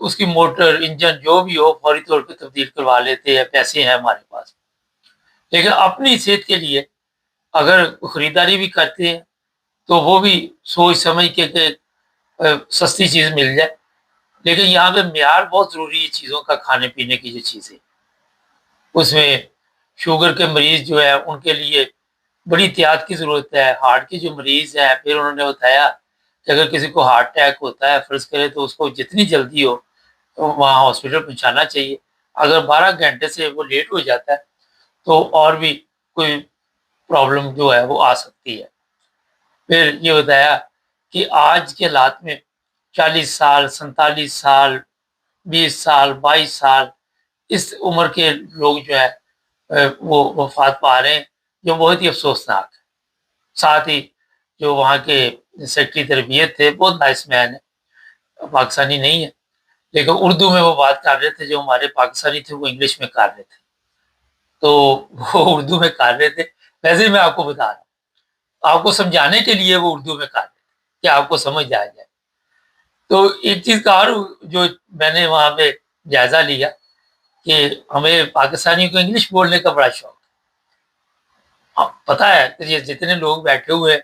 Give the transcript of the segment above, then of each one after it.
اس کی motor engine جو بھی ہو فوری طور پہ تبدیل کروا لیتے ہیں، پیسے ہیں ہمارے پاس. لیکن اپنی صحت کے لیے اگر خریداری بھی کرتے ہیں تو وہ بھی سوچ سمجھ کے کہ سستی چیز مل جائے. لیکن یہاں پہ معیار بہت ضروری ہے چیزوں کا، کھانے پینے کی جو چیزیں، اس میں شوگر کے مریض جو ہے ان کے لیے بڑی احتیاط کی ضرورت ہے. ہارٹ کے جو مریض ہیں، پھر انہوں نے بتایا کہ اگر کسی کو ہارٹ اٹیک ہوتا ہے فرض کرے تو اس کو جتنی جلدی ہو وہاں ہاسپٹل پہنچانا چاہیے. اگر 12 گھنٹے سے وہ لیٹ ہو جاتا ہے تو اور بھی کوئی پرابلم جو ہے وہ آ سکتی ہے. پھر یہ بتایا کہ آج کے حالات میں 40 سال 47 سال 20 سال 22 سال اس عمر کے لوگ جو ہے وہ وفات پا رہے ہیں، جو بہت ہی افسوسناک ہے. ساتھ ہی جو وہاں کے سیکٹری تربیت تھے بہت نائس مین ہے، پاکستانی نہیں ہے لیکن اردو میں وہ بات کر رہے تھے. جو ہمارے پاکستانی تھے وہ انگلش میں کر رہے تھے، تو وہ اردو میں کر رہے تھے. ویسے میں آپ کو بتا رہا ہوں، آپ کو سمجھانے کے لیے وہ اردو میں کر رہے تھے کہ آپ کو سمجھ آ جائے. تو ایک چیز کا اور جو میں نے وہاں پہ جائزہ لیا کہ ہمیں پاکستانی کو انگلش بولنے کا بڑا شوق ہے. اب پتہ ہے کہ یہ جتنے لوگ بیٹھے ہوئے ہیں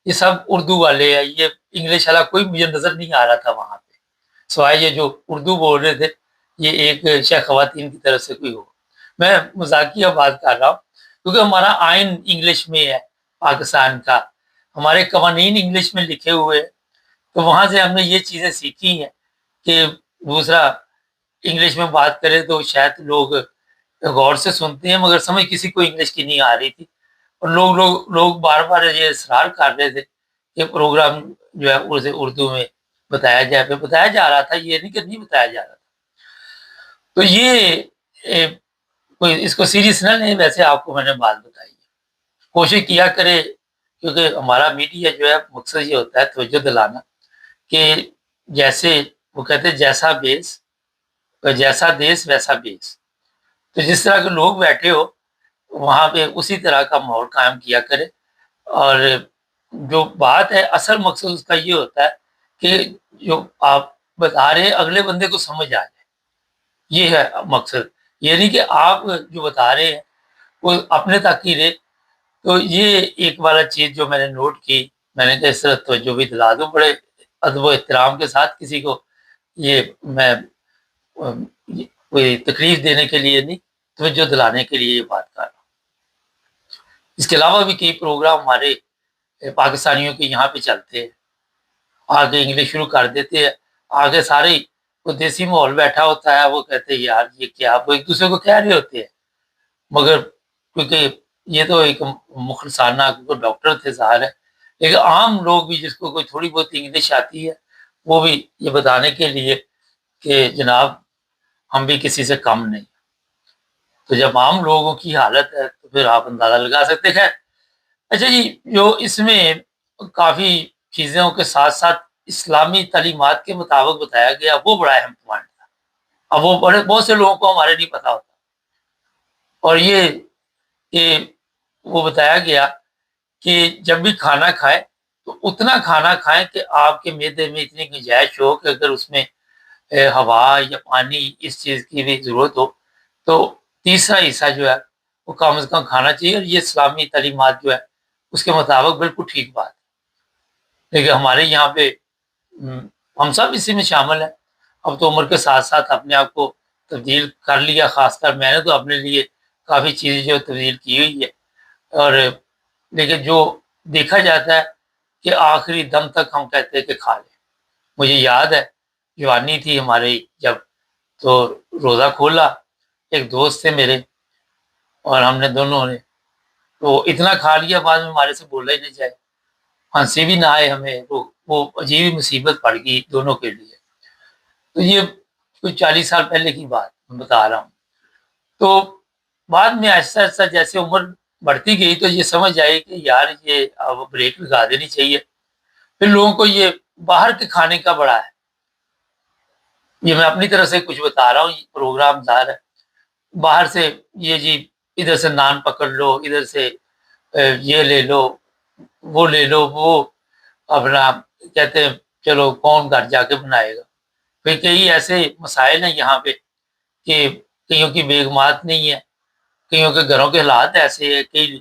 یہ سب اردو والے ہیں، یہ انگلش والا کوئی مجھے نظر نہیں آ رہا تھا وہاں پہ، سوائے یہ جو اردو بول رہے تھے یہ ایک شیخ خواتین کی طرف سے کوئی ہو. میں مذاقیہ بات کر رہا ہوں کیونکہ ہمارا آئین انگلش میں ہے پاکستان کا، ہمارے قوانین انگلش میں لکھے ہوئے، تو وہاں سے ہم نے یہ چیزیں سیکھی ہیں کہ دوسرا انگلش میں بات کرے تو شاید لوگ غور سے سنتے ہیں، مگر سمجھ کسی کو انگلش کی نہیں آ رہی تھی. اور لوگ بار بار یہ اصرار کر رہے تھے کہ پروگرام جو ہے اسے اردو میں بتایا جائے. پہ بتایا جا رہا تھا، یہ نہیں کہ نہیں بتایا جا رہا تھا. تو یہ کوئی اس کو سیریس نہ لیں، ویسے آپ کو میں نے بات بتائی ہے. کوشش کیا کرے کیونکہ ہمارا میڈیا جو ہے مقصد یہ ہوتا ہے توجہ دلانا کہ جیسے وہ کہتے ہیں جیسا بیس جیسا دیس ویسا بیس، تو جس طرح کے لوگ بیٹھے ہو وہاں پہ اسی طرح کا ماحول قائم کیا کرے. اور جو بات ہے اصل مقصد اس کا یہ ہوتا ہے کہ جو آپ بتا رہے ہیں اگلے بندے کو سمجھ آ جائے، یہ ہے مقصد. یہ نہیں کہ آپ جو بتا رہے ہیں وہ اپنے تک ہی رہے. تو یہ ایک والا چیز جو میں نے نوٹ کی، میں نے کہا اس طرح توجہ بھی دلا دوں بڑے ادب و احترام کے ساتھ. کسی کو یہ میں کوئی تکلیف دینے کے لیے نہیں، توجہ دلانے کے لیے یہ بات کر رہا ہوں. اس کے علاوہ بھی کئی پروگرام ہمارے پاکستانیوں کے یہاں پہ چلتے ہیں. آگے انگلش شروع کر دیتے ہیں، آگے سارے وہ دیسی ماحول بیٹھا ہوتا ہے، وہ کہتے ہیں یار یہ کیا، وہ ایک دوسرے کو کہہ رہے ہوتے ہیں. مگر کیونکہ یہ تو ایک مخلصانہ ڈاکٹر تھے ظاہر ہے، لیکن عام لوگ بھی جس کو کوئی تھوڑی بہت انگلش آتی ہے وہ بھی یہ بتانے کے لیے کہ جناب ہم بھی کسی سے کم نہیں. تو جب عام لوگوں کی حالت ہے تو پھر آپ اندازہ لگا سکتے ہیں. اچھا جی، جو اس میں کافی چیزوں کے ساتھ ساتھ اسلامی تعلیمات کے مطابق بتایا گیا وہ بڑا اہم پوائنٹ تھا. اب وہ بہت سے لوگوں کو ہمارے نہیں پتا ہوتا. اور یہ کہ وہ بتایا گیا کہ جب بھی کھانا کھائے تو اتنا کھانا کھائیں کہ آپ کے معدے میں اتنی گنجائش ہو کہ اگر اس میں ہوا یا پانی اس چیز کی بھی ضرورت ہو تو تیسرا حصہ جو ہے وہ کم از کم کھانا چاہیے. اور یہ اسلامی تعلیمات جو ہے اس کے مطابق بالکل ٹھیک بات ہے. لیکن ہمارے یہاں پہ ہم سب اسی میں شامل ہیں. اب تو عمر کے ساتھ ساتھ اپنے آپ کو تبدیل کر لیا، خاص کر میں نے تو اپنے لیے کافی چیزیں جو تبدیل کی ہوئی ہے. اور لیکن جو دیکھا جاتا ہے کہ آخری دم تک ہم کہتے ہیں کہ کھا لیں. مجھے یاد ہے جوانی تھی ہماری جب، تو روزہ کھولا، ایک دوست تھے میرے اور ہم نے دونوں نے تو اتنا کھا لیا بعد میں ہمارے سے بولا ہی نہیں جائے، ہنسی بھی نہ آئے ہمیں. وہ عجیب مصیبت پڑ گئی دونوں کے لیے. تو یہ کوئی 40 سال پہلے کی بات میں بتا رہا ہوں. تو بعد میں آہستہ آہستہ جیسے عمر بڑھتی گئی تو یہ سمجھ آئی کہ یار یہ اب بریک لگا دینی چاہیے. پھر لوگوں کو یہ باہر کے کھانے کا بڑا ہے. یہ میں اپنی طرف سے کچھ بتا رہا ہوں، یہ پروگرام ظاہر ہے باہر سے یہ جی ادھر سے نان پکڑ لو، ادھر سے یہ لے لو، وہ لے لو، وہ اپنا کہتے ہیں چلو کون گھر جا کے بنائے گا. پھر کئی ایسے مسائل ہیں یہاں پہ کہ کئیوں کی بیگمات نہیں ہے، کئیوں کے گھروں کے حالات ایسے ہیں، کئی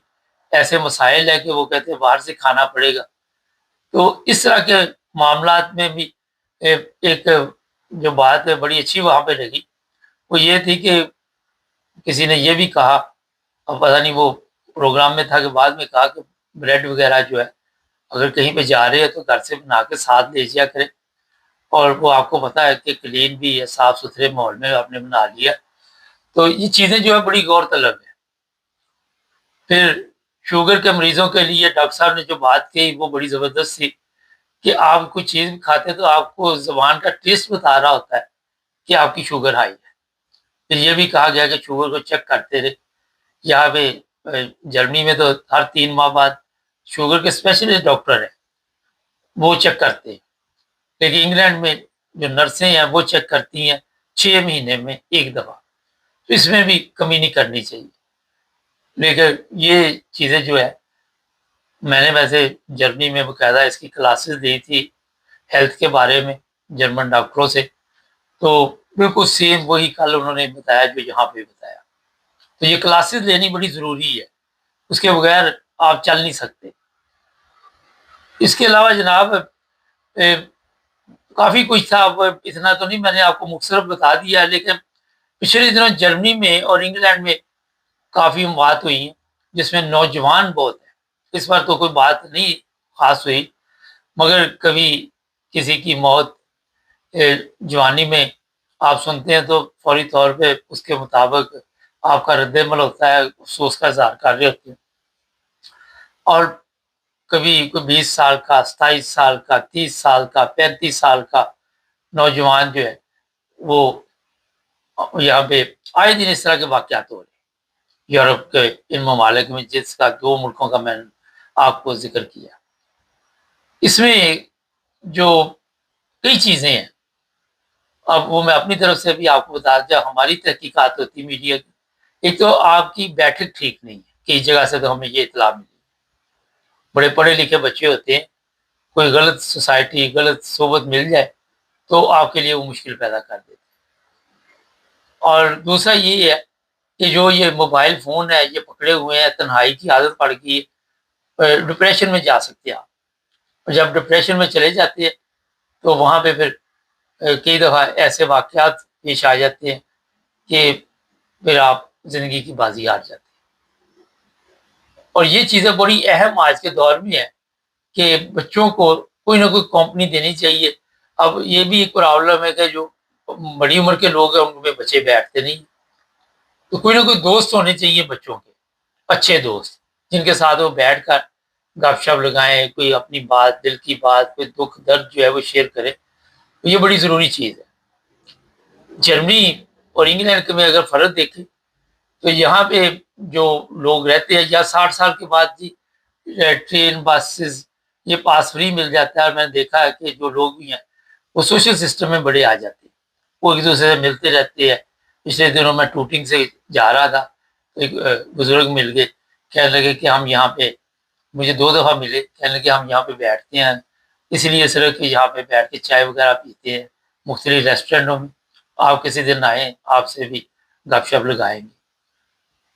ایسے مسائل ہیں کہ وہ کہتے ہیں باہر سے کھانا پڑے گا۔ تو اس طرح کے معاملات میں بھی ایک جو بات ہے بڑی اچھی وہاں پہ لگی، وہ یہ تھی کہ کسی نے یہ بھی کہا، اب پتہ نہیں وہ پروگرام میں تھا کہ بعد میں کہا کہ بریڈ وغیرہ جو ہے اگر کہیں پہ جا رہے ہیں تو گھر سے بنا کے ساتھ لے جایا کرے، اور وہ آپ کو پتہ ہے کہ کلین بھی ہے، صاف ستھرے ماحول میں آپ نے بنا لیا۔ تو یہ چیزیں جو ہے بڑی غور طلب ہے۔ پھر شوگر کے مریضوں کے لیے ڈاکٹر صاحب نے جو بات کہی وہ بڑی زبردست تھی کہ آپ کوئی چیز بھی کھاتے ہیں تو آپ کو زبان کا ٹیسٹ بتا رہا ہوتا ہے کہ آپ کی شوگر ہائی ہے۔ پھر یہ بھی کہا گیا کہ شوگر کو چیک کرتے رہے۔ یہاں پہ جرمنی میں تو ہر 3 ماہ بعد شوگر کے اسپیشلسٹ ڈاکٹر ہیں، وہ چیک کرتے ہیں، لیکن انگلینڈ میں جو نرسیں ہیں وہ چیک کرتی ہیں 6 مہینے میں ایک دفعہ۔ تو اس میں بھی کمی نہیں کرنی چاہیے۔ لیکن یہ چیزیں جو ہے میں نے ویسے جرمنی میں باقاعدہ اس کی کلاسز دی تھی ہیلتھ کے بارے میں جرمن ڈاکٹروں سے، تو بالکل سیم وہی کل انہوں نے بتایا جو یہاں پہ بتایا۔ تو یہ کلاسز لینی بڑی ضروری ہے، اس کے بغیر آپ چل نہیں سکتے۔ اس کے علاوہ جناب کافی کچھ تھا، اتنا تو نہیں، میں نے آپ کو مختصر بتا دیا، لیکن پچھلے دنوں جرمنی میں اور انگلینڈ میں کافی بات ہوئی ہیں جس میں نوجوان بہت ہیں۔ اس بار تو کوئی بات نہیں خاص ہوئی، مگر کبھی کسی کی موت جوانی میں آپ سنتے ہیں تو فوری طور پہ اس کے مطابق آپ کا رد عمل ہوتا ہے، افسوس کا اظہار کر رہے ہوتے ہیں۔ اور کبھی کوئی 20 سال کا، 27 سال کا، 30 سال کا، 35 سال کا نوجوان جو ہے وہ یہاں پہ آئے دن اس طرح کے واقعات ہو رہے ہیں یورپ کے ان ممالک میں، جس کا 2 ملکوں کا میں نے آپ کو ذکر کیا۔ اس میں جو کئی چیزیں ہیں، اب وہ میں اپنی طرف سے بھی آپ کو بتا دیا، ہماری تحقیقات ہوتی میڈیا کی، ایک تو آپ کی بیٹھک ٹھیک نہیں ہے، کئی جگہ سے تو ہمیں یہ اطلاع ملی، بڑے پڑھے لکھے بچے ہوتے ہیں، کوئی غلط سوسائٹی، غلط صحبت مل جائے تو آپ کے لیے وہ مشکل پیدا کر دیتے۔ اور دوسرا یہ ہے کہ جو یہ موبائل فون ہے یہ پکڑے ہوئے ہیں، تنہائی کی عادت پڑ گئی ہے، ڈپریشن میں جا سکتے ہیں آپ، اور جب ڈپریشن میں چلے جاتے ہیں تو وہاں پہ پھر کئی دفعہ ایسے واقعات پیش آ جاتے ہیں کہ پھر آپ زندگی کی بازی ہار جاتے ہیں۔ اور یہ چیزیں بڑی اہم آج کے دور میں ہے کہ بچوں کو کوئی نہ کوئی کمپنی دینی چاہیے۔ اب یہ بھی ایک پرابلم ہے کہ جو بڑی عمر کے لوگ ہیں ان میں بچے بیٹھتے نہیں، تو کوئی نہ کوئی دوست ہونے چاہیے بچوں کے، اچھے دوست جن کے ساتھ وہ بیٹھ کر گپ شپ لگائیں، کوئی اپنی بات، دل کی بات، کوئی دکھ درد جو ہے وہ شیئر کرے، تو یہ بڑی ضروری چیز ہے۔ جرمنی اور انگلینڈ میں اگر فرق دیکھیں تو یہاں پہ جو لوگ رہتے ہیں یا 60 سال کے بعد جی ٹرین بسز یہ پاس فری مل جاتا ہے، اور میں نے دیکھا ہے کہ جو لوگ بھی ہیں وہ سوشل سسٹم میں بڑے آ جاتے ہیں، وہ ایک دوسرے سے ملتے رہتے ہیں۔ پچھلے دنوں میں ٹوٹنگ سے جا رہا تھا، ایک بزرگ مل گئے، کہنے لگے کہ ہم یہاں پہ، مجھے 2 دفعہ ملے، کہنے لگے ہم یہاں پہ بیٹھتے ہیں اس لیے صرف کہ یہاں پہ بیٹھ کے چائے وغیرہ پیتے ہیں مختلف ریسٹورینٹوں میں، آپ کسی دن آئیں آپ سے بھی گپ شپ لگائیں گے۔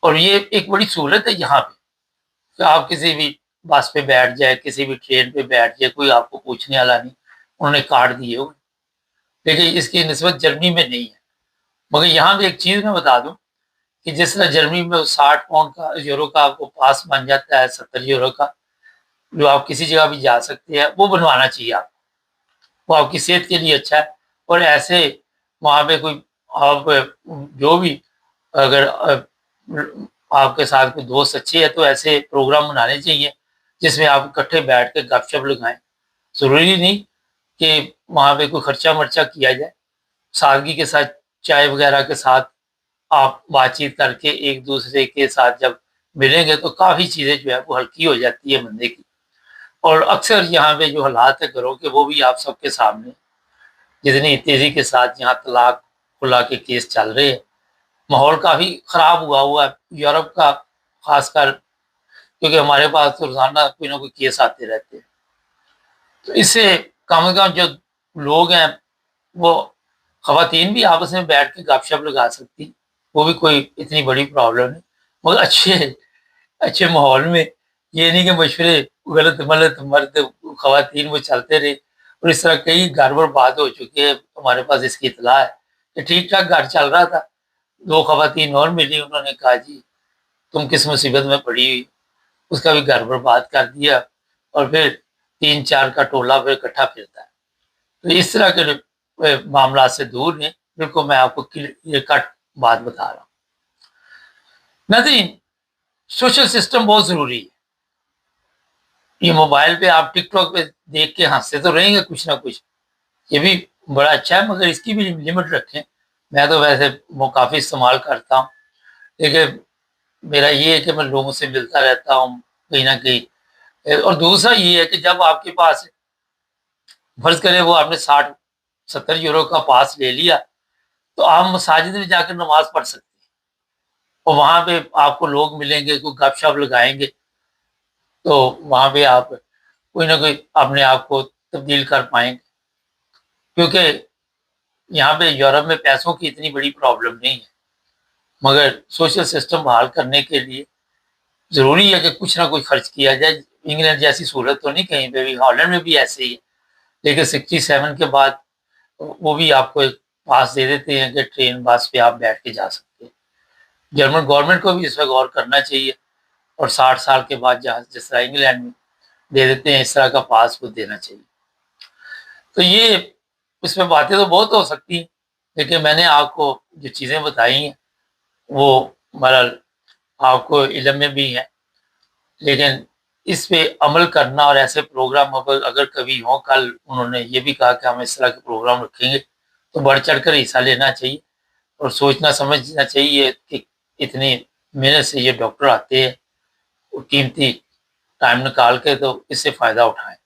اور یہ ایک بڑی سہولت ہے یہاں پہ کہ آپ کسی بھی بس پہ بیٹھ جائے، کسی بھی ٹرین پہ بیٹھ جائے، کوئی آپ کو پوچھنے والا نہیں، انہوں نے کارڈ دیے ہوئے۔ لیکن اس کی نسبت جرمنی میں نہیں ہے۔ مگر یہاں پہ ایک چیز میں بتا دوں کہ جس طرح جرمنی میں 60 پاؤنڈ کا یورو کا آپ کو پاس بن جاتا ہے، 70 یورو کا، جو آپ کسی جگہ بھی جا سکتے ہیں، وہ بنوانا چاہیے آپ کو، وہ آپ کی صحت کے لیے اچھا ہے۔ اور ایسے وہاں پہ کوئی آپ جو بھی اگر آپ کے ساتھ کوئی دوست اچھے ہے تو ایسے پروگرام بنانے چاہیے جس میں آپ اکٹھے بیٹھ کے گپ شپ لگائیں۔ ضروری نہیں کہ وہاں پہ کوئی خرچہ مرچہ کیا جائے، سادگی کے ساتھ چائے وغیرہ کے ساتھ آپ بات چیت کر کے ایک دوسرے کے ساتھ جب ملیں گے تو کافی چیزیں جو ہے وہ ہلکی ہو جاتی ہے بندے کی۔ اور اکثر یہاں پہ جو حالات ہے گھروں کے وہ بھی آپ سب کے سامنے، جتنی تیزی کے ساتھ یہاں طلاق خلا کے کیس چل رہے ہیں، ماحول کافی خراب ہوا ہے یورپ کا، خاص کر کیونکہ ہمارے پاس تو روزانہ کوئی نہ کوئی کیس آتے رہتے ہیں۔ تو اس سے کم از کم جو لوگ ہیں وہ خواتین بھی آپس میں بیٹھ کے گپ شپ لگا سکتی، وہ بھی کوئی اتنی بڑی پرابلم نہیں، مگر اچھے ماحول میں، یہ نہیں کہ مشورے غلط ملت مرد خواتین وہ چلتے رہے، اور اس طرح کئی گھر برباد ہو چکے ہیں، ہمارے پاس اس کی اطلاع ہے کہ ٹھیک ٹھاک گھر چل رہا تھا، دو خواتین اور ملی، انہوں نے کہا جی تم کس مصیبت میں پڑی ہوئی، اس کا بھی گھر برباد کر دیا، اور پھر 3 4 کا ٹولہ پھر اکٹھا پھرتا ہے۔ تو اس طرح کے معاملات سے دور ہیں، بالکل میں آپ کو کلیئر کٹ بات بتا رہا ہوں۔ ناظرین، سوشل سسٹم بہت ضروری ہے۔ یہ موبائل پہ آپ ٹک ٹاک پہ دیکھ کے ہنستے تو رہیں گے کچھ نہ کچھ، یہ بھی بڑا اچھا ہے، مگر اس کی بھی لمٹ رکھیں۔ میں تو ویسے وہ کافی استعمال کرتا ہوں، لیکن میرا یہ ہے کہ میں لوگوں سے ملتا رہتا ہوں کہیں نہ کہیں، اور دوسرا یہ ہے کہ جب آپ کے پاس فرض کرے وہ آپ نے 60 70 یورو کا پاس لے لیا، تو آپ مساجد میں جا کر نماز پڑھ سکتے ہیں، اور وہاں پہ آپ کو لوگ ملیں گے، کوئی گپ شپ لگائیں گے، تو وہاں پہ آپ کوئی نہ کوئی اپنے آپ کو تبدیل کر پائیں گے، کیونکہ یہاں پہ یورپ میں پیسوں کی اتنی بڑی پرابلم نہیں ہے، مگر سوشل سسٹم بحال کرنے کے لیے ضروری ہے کہ کچھ نہ کچھ خرچ کیا جائے۔ انگلینڈ جیسی صورت تو نہیں کہیں پہ بھی، ہالینڈ میں بھی ایسے ہی ہے، لیکن 67 کے بعد وہ بھی آپ کو ایک پاس دے دیتے ہیں کہ ٹرین بس پہ آپ بیٹھ کے جا سکتے ہیں۔ جرمن گورنمنٹ کو بھی اس پہ غور کرنا چاہیے، اور 60 سال کے بعد جس طرح انگلینڈ میں دے دیتے ہیں، اس طرح کا پاس کو دینا چاہیے۔ تو یہ اس میں باتیں تو بہت ہو سکتی ہیں، لیکن میں نے آپ کو جو چیزیں بتائی ہیں وہ بہرحال آپ کو علم میں بھی ہیں، لیکن اس پہ عمل کرنا اور ایسے پروگرام اگر کبھی ہوں، کل انہوں نے یہ بھی کہا کہ ہم اس طرح کے پروگرام رکھیں گے، تو بڑھ چڑھ کر حصہ لینا چاہیے، اور سوچنا سمجھنا چاہیے کہ اتنی محنت سے یہ ڈاکٹر آتے ہیں، وہ قیمتی ٹائم نکال کے، تو اس سے فائدہ اٹھائیں۔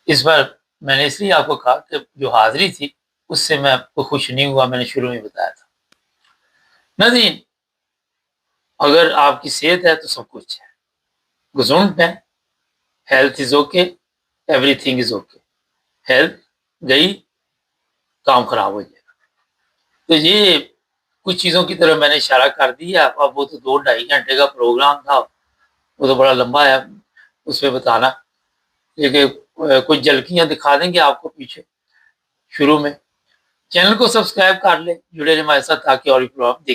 اس بار میں نے اس لیے آپ کو کہا کہ جو حاضری تھی اس سے میں کوئی خوش نہیں ہوا، میں نے شروع میں بتایا تھا۔ ناظرین، اگر آپ کی صحت ہے تو سب کچھ ہے، گزونٹ ہے، health is okay, every thing is okay, health گئی کام خراب ہو جائے گا۔ تو یہ کچھ چیزوں کی طرف میں نے اشارہ کر دیا، اب وہ تو 2 2.5 گھنٹے کا پروگرام تھا، وہ تو بڑا لمبا ہے اس پہ بتانا، لیکن کچھ جھلکیاں دکھا دیں گے آپ کو پیچھے شروع میں۔ چینل کو سبسکرائب کر لیں، جڑے رہیں ہمارے ساتھ تاکہ اور بھی پروگرام دیکھ